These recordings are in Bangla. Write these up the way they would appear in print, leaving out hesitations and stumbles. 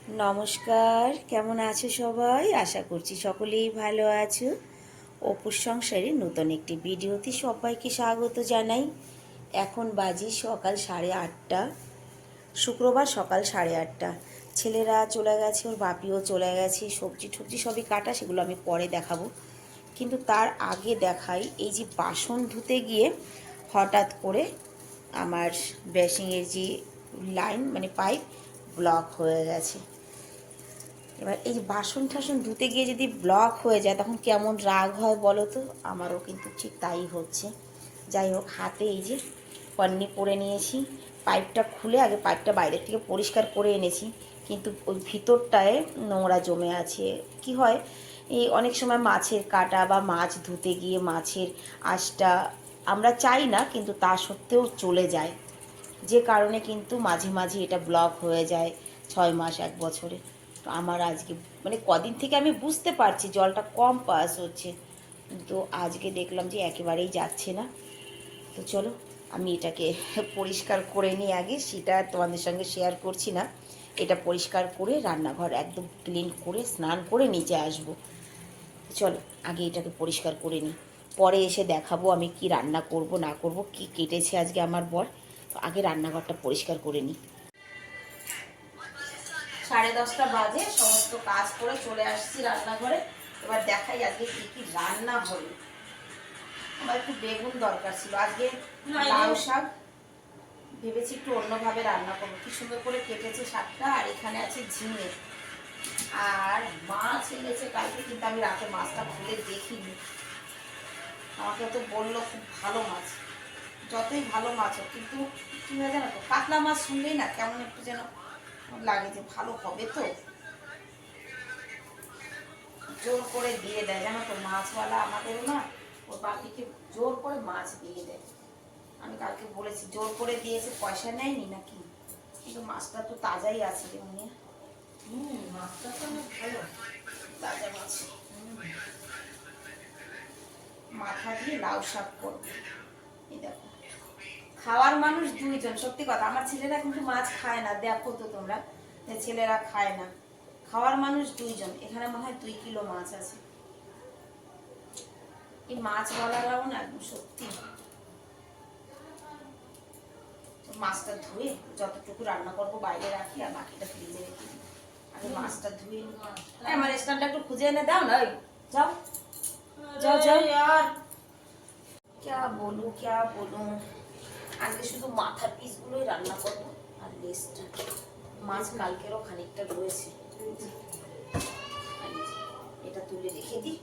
নমস্কার, কেমন আছো সবাই? আশা করছি সকলেই ভালো আছো। অপুর সংসারে নতুন একটি ভিডিওতে সবাইকে স্বাগত জানাই। এখন বাজে সকাল 8:30, শুক্রবার সকাল 8:30। ছেলেরা চলে গেছে, ওর বাপিও চলে গেছে। সবজি টবজি সবই কাটা, সেগুলো আমি পরে দেখাবো। কিন্তু তার আগে দেখাই, এই যে বাসন ধুতে গিয়ে হঠাৎ করে আমার বেসিংয়ের যে লাইন মানে পাইপ ব্লক হয়ে গেছে। এবার এই যে বাসন টাসন ধুতে গিয়ে যদি ব্লক হয়ে যায় তখন কেমন রাগ হয় বলো তো? আমারও কিন্তু ঠিক তাই হচ্ছে। যাই হোক, হাতে এই যে পন্নি পরে নিয়েছি। পাইপটা খুলে আগে পাইপটা বাইরের থেকে পরিষ্কার করে এনেছি, কিন্তু ওই ভিতরটায় নোংরা জমে আছে। কি হয়, এই অনেক সময় মাছের কাঁটা বা মাছ ধুতে গিয়ে মাছের আঁশটা আমরা চাই না, কিন্তু তা সত্ত্বেও চলে যায়, যে কারণে কিন্তু মাঝে মাঝে এটা ব্লক হয়ে যায় 6 মাস 1 বছরে। তো আমার আজকে মানে কদিন থেকে আমি বুঝতে পারছি জলটা কম পাস হচ্ছে, কিন্তু আজকে দেখলাম যে একেবারেই যাচ্ছে না। তো চলো আমি এটাকে পরিষ্কার করে নিই আগে, সেটা তোমাদের সঙ্গে শেয়ার করছি না। এটা পরিষ্কার করে রান্নাঘর একদম ক্লিন করে স্নান করে নিচে আসবো। চলো আগে এটাকে পরিষ্কার করে নিই, পরে এসে দেখাবো আমি কি রান্না করব না করব, কি কেটেছে আজকে আমার বর। তো আগে রান্নাঘরটা পরিষ্কার করে নিই। 10:30 বাজে, সমস্ত কাজ করে চলে আসছি রান্নাঘরে। এবার দেখাই আজকে কি কি রান্না হলো। আমার একটু বেগুন দরকার ছিল আজকে, লাউ শাক ভেবেছি একটু অন্যভাবে রান্না করবো। কি সুন্দর করে কেটেছে শাকটা, আর এখানে আছে ঝিঙে, আর মাছ এনেছে কালকে, কিন্তু আমি রাতে মাছটা খুলে দেখিনি। আমাকে তো বললো খুব ভালো মাছ। যতই ভালো মাছ হোক, কিন্তু কী হয় জানো তো, কাতলা মাছ শুনলেই না কেমন একটু যেন লাগে যে ভালো হবে তো, জোর করে দিয়ে দেয় জানো তো মাছওয়ালা আমাদেরও না, ওর বাপিকে জোর করে মাছ দিয়ে দেয়। আমি কালকে বলেছি জোর করে দিয়েছে, পয়সা নেয়নি নাকি, কিন্তু মাছটা তো তাজাই আছে রে উনি। মাছটা তো অনেক ভালো, তাজা মাছ। মাথা দিয়ে লাউ শাক করবো। এই দেখো, খাওয়ার মানুষ 2জন, সত্যি কথা। আমার ছেলেরা কিন্তু মাছ খায় না, দেখো তো তোমরা, ছেলেরা খায় না। খাওয়ার মানুষ 2জন। এখানে মনে হয় 2 কিলো মাছ আছে। এই মাছ বলারাও না একদম সত্যি। মাছটা ধুয়ে যতটুকু রান্না করবো বাইরে রাখি, আর বাকিটা ফ্রিজে রেখে দিই। আগে মাছটা ধুয়ে নিই। আমার স্ট্যান্ডটা একটু খুঁজে এনে দাও না। যাও যাও যাও। ক্যা বলু, আজকে শুধু মাথার পিসগুলোই রান্না করবো, আর লেজটা। মাছ কালকেরও খানিকটা রয়েছে, এটা তুলে রেখে দিই।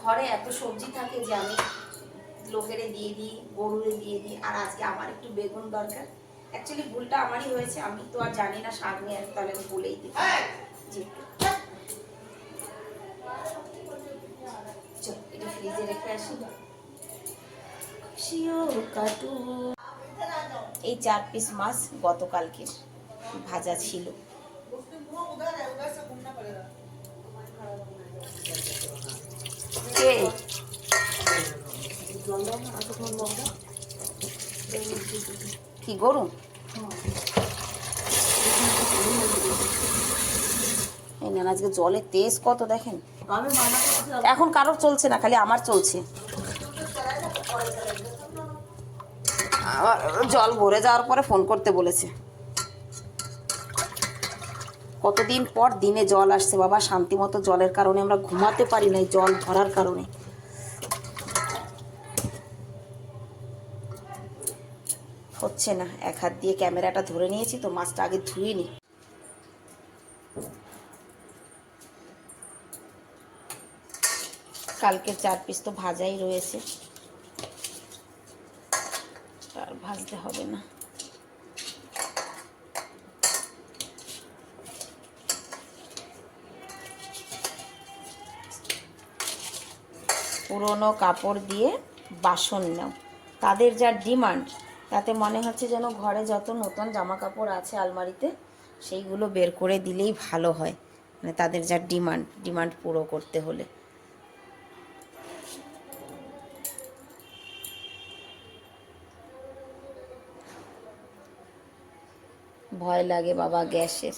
ঘরে এত সবজি থাকে যে আমি লোকেরে দিয়ে দিই, গরুরে দিয়ে দিই, আর আজকে আমার একটু বেগুন দরকার। অ্যাকচুয়ালি ভুলটা আমারই হয়েছে, আমি তো আর জানি না শাক নিয়ে, তাহলে আমি বলেই দিই যে চল এটা ফ্রিজে রেখে আসি। এই 4 পিস মাছ গতকালকে ভাজা ছিল। কি গরু? এই না, আজকে জলের তেজ কত দেখেন। এখন কারোর চলছে না, খালি আমার চলছে। জল ভরে যাওয়ার পরে ফোন করতে বলেছে। কতদিন পর দিনে জল আসছে বাবা, শান্তি মতো জলের কারণে আমরা ঘুমাতে পারি না, জল ভরার কারণে। হচ্ছে না, এক হাত দিয়ে ক্যামেরাটা ধরে নিয়েছি তো, মাছটা আগে ধুয়ে নি। কালকের 4 পিস তো ভাজাই রয়েছে, আর ভাজতে হবে না। পুরনো কাপড় দিয়ে বাসন নাও, তাদের যা ডিমান্ড, তাতে মনে হচ্ছে যেন ঘরে যত নতুন জামা কাপড় আছে আলমারিতে সেইগুলো বের করে দিলেই ভালো হয়। মানে তাদের যা ডিমান্ড পুরো করতে হলে। ভয় লাগে বাবা গ্যাসের।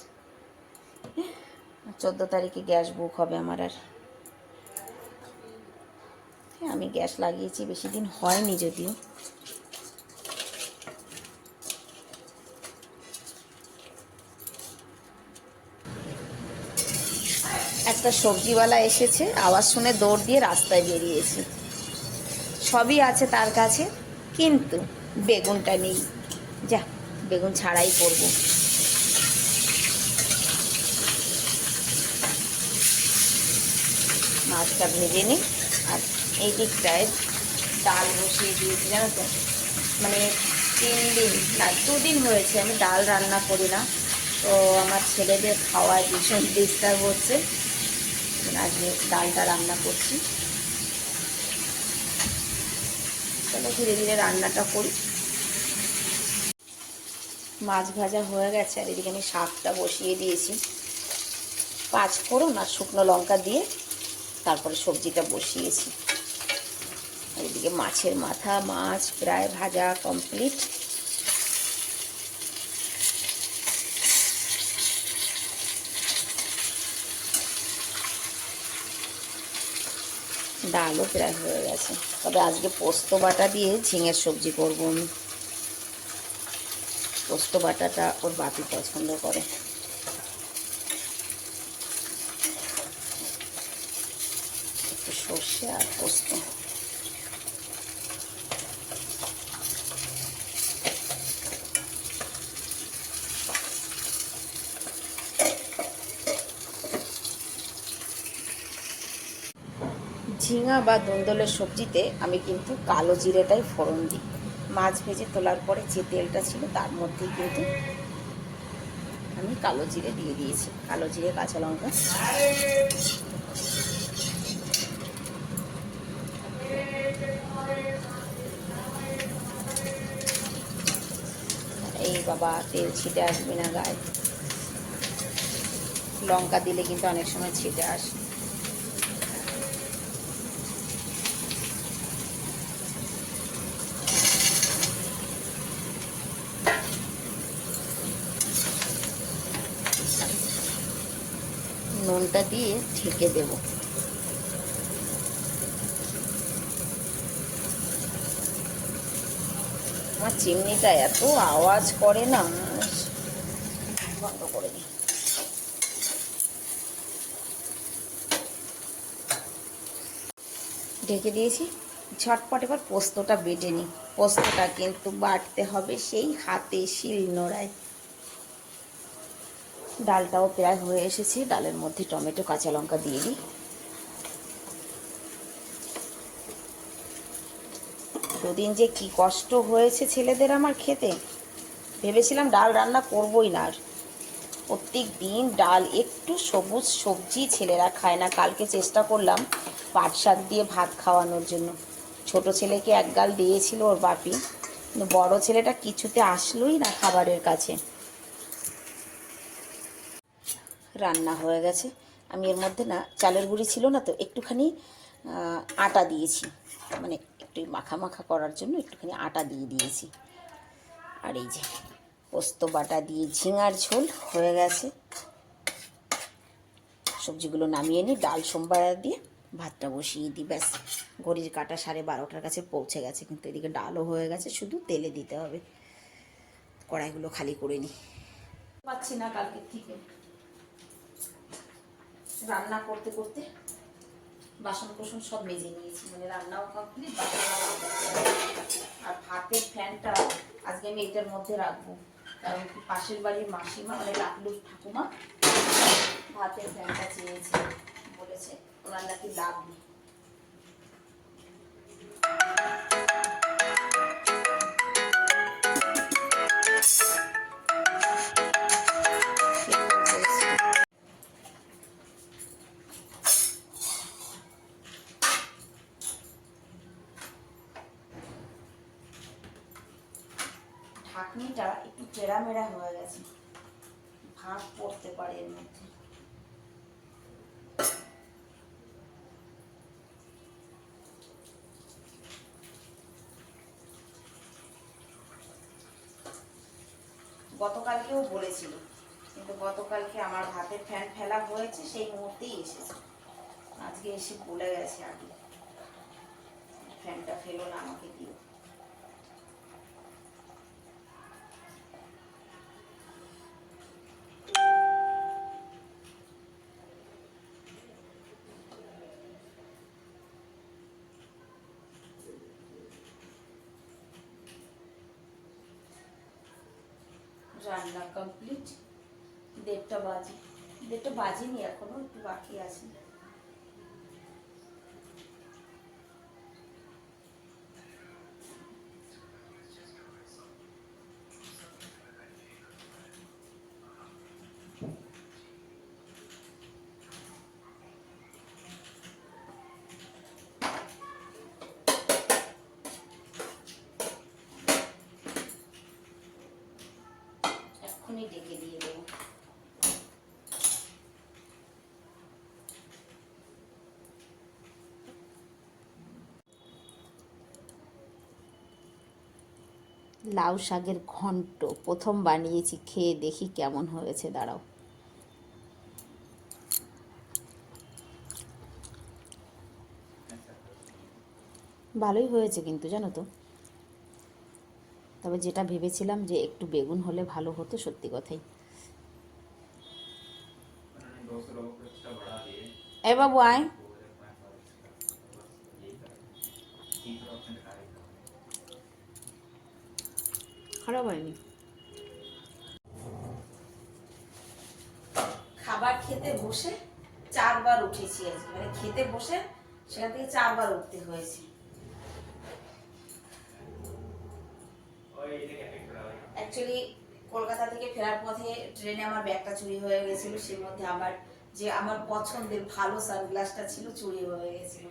14 তারিখে গ্যাস বুক হবে আমার। আর আমি গ্যাস লাগিয়েছি, বেশি দিন হয়নি যদিও। একটা সবজিওয়ালা এসেছে, আওয়াজ শুনে দৌড় দিয়ে রাস্তায় বেরিয়েছি। সবই আছে তার কাছে, কিন্তু বেগুনটা নেই। যা, বেগুন ছাড়াই করবো। মাছটা ভেজে নিই। আর এই দিকটায় ডাল বসিয়ে দিয়েছি, জানো তো। মানে 3 দিন না 2 দিন হয়েছে আমি ডাল রান্না করি না। তো আমার ছেলেদের খাওয়ায় ভীষণ ডিস্টার্ব হচ্ছে। আজকে ডালটা রান্না করছি। চলো ধীরে ধীরে রান্নাটা করি। মাছ ভাজা হয়ে গেছে, আর এদিকে আমি শাকটা বসিয়ে দিয়েছি। 5 ফোড়ন আর শুকনো লঙ্কা দিয়ে তারপরে সবজিটা বসিয়েছি। এদিকে মাছের মাথা, মাছ প্রায় ভাজা কমপ্লিট। ডালও প্রায় হয়ে গেছে। তবে আজকে পোস্ত বাটা দিয়ে ঝিঙের সবজি করবো আমি। পোস্ত বাটাটা ওর বাপি পছন্দ করে। একটু সর্ষে আর পোস্ত। ঝিঙা বা দোন্দলের সবজিতে আমি কিন্তু কালো জিরেটাই ফোড়ন দিই। মাছ ভেজে তোলার পরে যে তেলটা ছিল তার মধ্যেই কিন্তু আমি কালো জিরে দিয়ে দিয়েছি। কালো জিরে, কাঁচা লঙ্কা। এই বাবা, তেল ছিটে আসবে না গায়ে। লঙ্কা দিলে কিন্তু অনেক সময় ছিটে আসে। নুনটা দিয়ে ঢেকে দেব। আমার চিমনিটা এত আওয়াজ করে না, বন্ধ করে দিই। ঢেকে দিয়েছি। ঝটপট এবার পোস্তটা বেটে নিই। পোস্তটা কিন্তু বাটতে হবে সেই হাতে শিল নোড়ায়। ডালটাও প্রায় হয়ে এসেছে। ডালের মধ্যে টমেটো, কাঁচা লঙ্কা দিয়ে দিই। দুদিন যে কি কষ্ট হয়েছে ছেলেদের আমার খেতে। ভেবেছিলাম ডাল রান্না করবই না আর। প্রত্যেক দিন ডাল, একটু সবুজ সবজি ছেলেরা খায় না। কালকে চেষ্টা করলাম পাট শাক দিয়ে ভাত খাওয়ানোর জন্য। ছোট ছেলেকে এক গাল দিয়েছিল ওর বাপি, কিন্তু বড় ছেলেটা কিছুতে আসলোই না খাবারের কাছে। রান্না হয়ে গেছে। আমি এর মধ্যে না চালের গুঁড়ি ছিল না, তো একটুখানি আটা দিয়েছি। মানে একটু মাখা মাখা করার জন্য একটুখানি আটা দিয়ে দিয়েছি। আর এই যে পোস্ত বাটা দিয়ে ঝিঙার ঝোল হয়ে গেছে। সবজিগুলো নামিয়ে নিই, ডাল সোমবার দিয়ে ভাতটা বসিয়ে দিই। ব্যাস, ঘড়ির কাঁটা 12:30টার কাছে পৌঁছে গেছে। কিন্তু এদিকে ডালও হয়ে গেছে, শুধু তেলে দিতে হবে। কড়াইগুলো খালি করে নিই। পাচ্ছি না কালকে থেকে রান্না করতে করতে বাসন কোসন সব মেজে নিয়েছি। মানে রান্নাও কমপ্লিট, আর ভাতের ফ্যানটা আজকে আমি এটার মধ্যে রাখবো। কারণ পাশের বাড়ির মাসিমা, মানে লাকলুর ঠাকুমা, ভাতের ফ্যানটা চেয়েছে, বলেছে ওনার নাকি লাভ নেই। ঢাকনিটা একটু টেরামেরা হয়ে গেছে, ভাপ পড়তে পারে এর মধ্যে। গতকালকেও বলেছিল, কিন্তু গতকালকে আমার হাতের ফ্যান ফেলা হয়েছে, সেই মুহূর্তেই এসেছে। আজকে এসে বলে গেছে আগে, ফ্যানটা ফেলো না আমাকে দিও। রান্না কমপ্লিট, 1:30 বাজে, 1:30 বাজেনি এখনো, একটু বাকি আছে। এক্ষুনি ডেকে দিয়ে দেবো। লাউ শাকের ঘন্ট প্রথম বানিয়েছি, খেয়ে দেখি কেমন হয়েছে। দাঁড়াও, ভালোই হয়েছে কিন্তু, জানো তো। তবে যেটা ভেবেছিলাম যে একটু বেগুন হলে ভালো হতো, সত্যি কথাই। এ বাবু আয়। খারাপ হয়নি। খাবার খেতে বসে 4বার উঠেছি আজকে, মানে খেতে বসে সেখান থেকে 4বার উঠতে হয়েছে। অ্যাকচুয়ালি কলকাতা থেকে ফেরার পথে ট্রেনে আমার ব্যাগটা চুরি হয়ে গেছিল, সেই মধ্যে আমার যে আমার পছন্দের ভালো সানগ্লাসটা ছিল চুরি হয়ে গেছিল।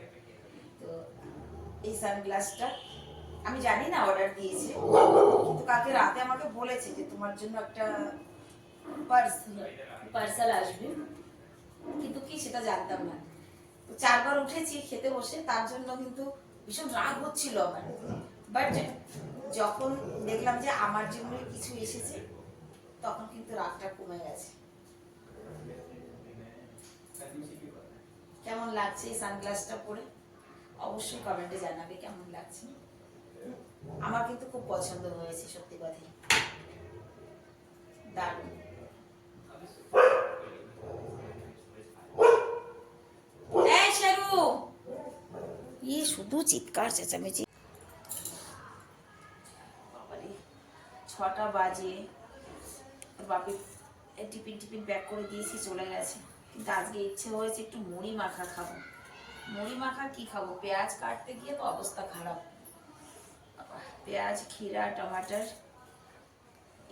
তো এই সানগ্লাসটা আমি জানি না অর্ডার দিয়েছে, কিন্তু কালকে রাতে আমাকে বলেছে যে তোমার জন্য একটা পার্সেল আসবে, কিন্তু কি সেটা জানতাম না। তো 4বার উঠেছি খেতে বসে, তার জন্য কিন্তু ভীষণ রাগ হচ্ছিল আমার। বাট যখন দেখলাম যে আমার জন্য কিছু এসেছে, তখন কিন্তু রাগটা কমে গেছে। কেমন লাগছে এই সানগ্লাসটা পরে অবশ্যই কমেন্টে জানাবে কেমন লাগছে। আমার কিন্তু খুব পছন্দ হয়েছে, সত্যি কথা, দারুণ। শুধু চিৎকার চেঁচামেচি। 6টা বাজে, বাপি টিফিন প্যাক করে দিয়েছি, চলে গেছে। কিন্তু আজকে ইচ্ছে হয়েছে একটু মুড়ি মাখা খাবো। মুড়ি মাখা কি খাবো, পেঁয়াজ কাটতে গিয়ে তো অবস্থা খারাপ। পেঁয়াজ, ক্ষীরা, টমাটার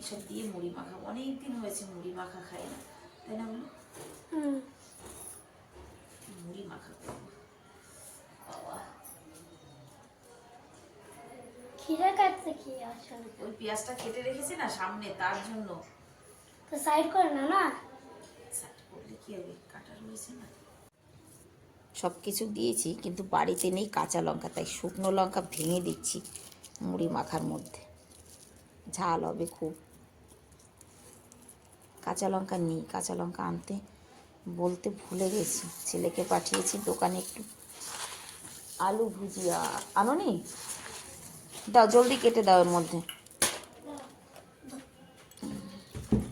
এসব দিয়ে মুড়ি মাখা, অনেকদিন হয়েছে মুড়ি মাখা খাই না, তাই না বলো? মুড়ি মাখা করবো। ক্ষীরা কাটতে কি আসলে? ওই পেঁয়াজটা কেটে রেখেছি না সামনে, তার জন্য। তো সাইড করে না না, সাইড করলে কি হবে, কাটা রয়েছে না। সব কিছু দিয়েছি, কিন্তু বাড়িতে নেই কাঁচা লঙ্কা, তাই শুকনো লঙ্কা ভেঙে দিচ্ছি মুড়ি মাখার মধ্যে, ঝাল হবে খুব। কাঁচা লঙ্কা নেই, কাঁচা লঙ্কা আনতে বলতে ভুলে গেছি, ছেলেকে পাঠিয়েছি দোকানে একটু আলু ভুজিয়া আনোনি, দাও জলদি কেটে দাও এর মধ্যে।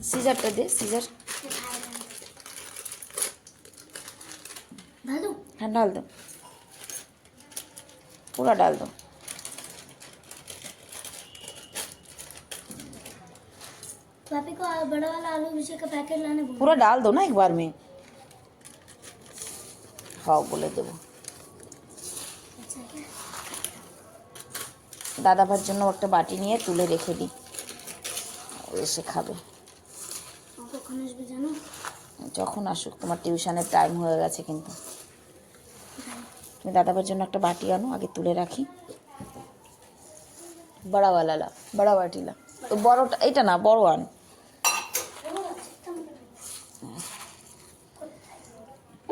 সিজারটা দে, সিজার। दादू हाँ डाल दो, पूरा डाल दो। पापी को बड़ा वाला आलू भुजिया का पैकेट लाने बोलो। पूरा डाल दो ना एक बार में। हाँ बोले देबो। अच्छा क्या? দাদা ভাইয়ের জন্য একটা বাটি নিয়ে তুলে রেখে দিই, এসে খাবে। কখন আসবে জানো? যখন আসুক, তোমার টিউশনের টাইম হয়ে গেছে কিন্তু। তুমি দাদা ভাইয়ের জন্য একটা বাটি আনো, আগে তুলে রাখি। বড়াওয়ালা লা, বড়া বাটি লা, তো বড়টা এটা না, বড় আন।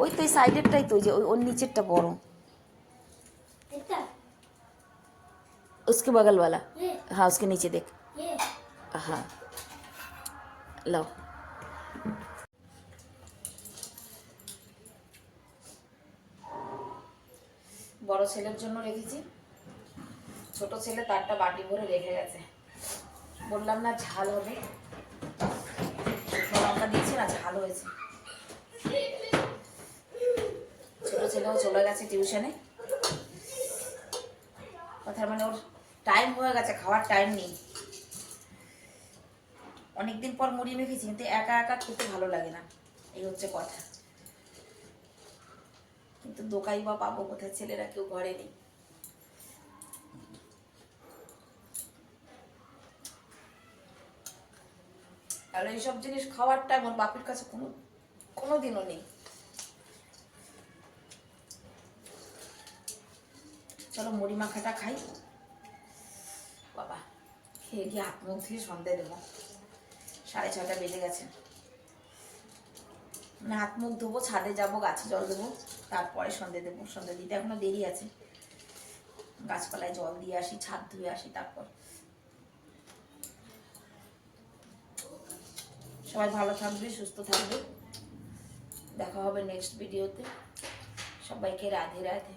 ওই তো এই সাইডেরটাই তো, যে ওই ওর নিচেরটা বড়, এটা उसके बगल वाला। ये हाँ उसके नीचे देख। ये हाँ লাও। বড় ছেলের জন্য রেখেছি, ছোট ছেলে তারটা বাটি ভরে রেখে গেছে। বললাম না ঝাল হবে, শুকনো লঙ্কা দিয়েছি না, ঝাল হয়েছে। ছোট ছেলেও চলে গেছে টিউশনে, কথার মানে ওর টাইম হয়ে গেছে, খাওয়ার টাইম নেই। অনেকদিন পর মুড়ি মেখেছি, কিন্তু একা একা খেতে ভালো লাগে না, এই হচ্ছে কথা। কিন্তু দোকাই বা পাবো কোথায়, ছেলেরা কেউ ঘরে নেই। আর এইসব জিনিস খাওয়ার টাইম ওর বাপের কাছে কোনো দিনও নেই। চলো মুড়ি মাখাটা খাই। বাবা খেয়ে গিয়ে হাত মুখ ধুয়ে সন্ধে দেবো, 6:30 বেজে গেছে। মানে হাত মুখ ধোবো, ছাদে যাবো, গাছে জল দেবো, তারপরে সন্ধে দেবো। সন্ধে দিতে এখনো দেরি আছে, গাছপালায় জল দিয়ে আসি, ছাদ ধুয়ে আসি, তারপর। সবাই ভালো থাকবে, সুস্থ থাকবে, দেখা হবে নেক্সট ভিডিওতে। সবাইকে রাধে রাধে।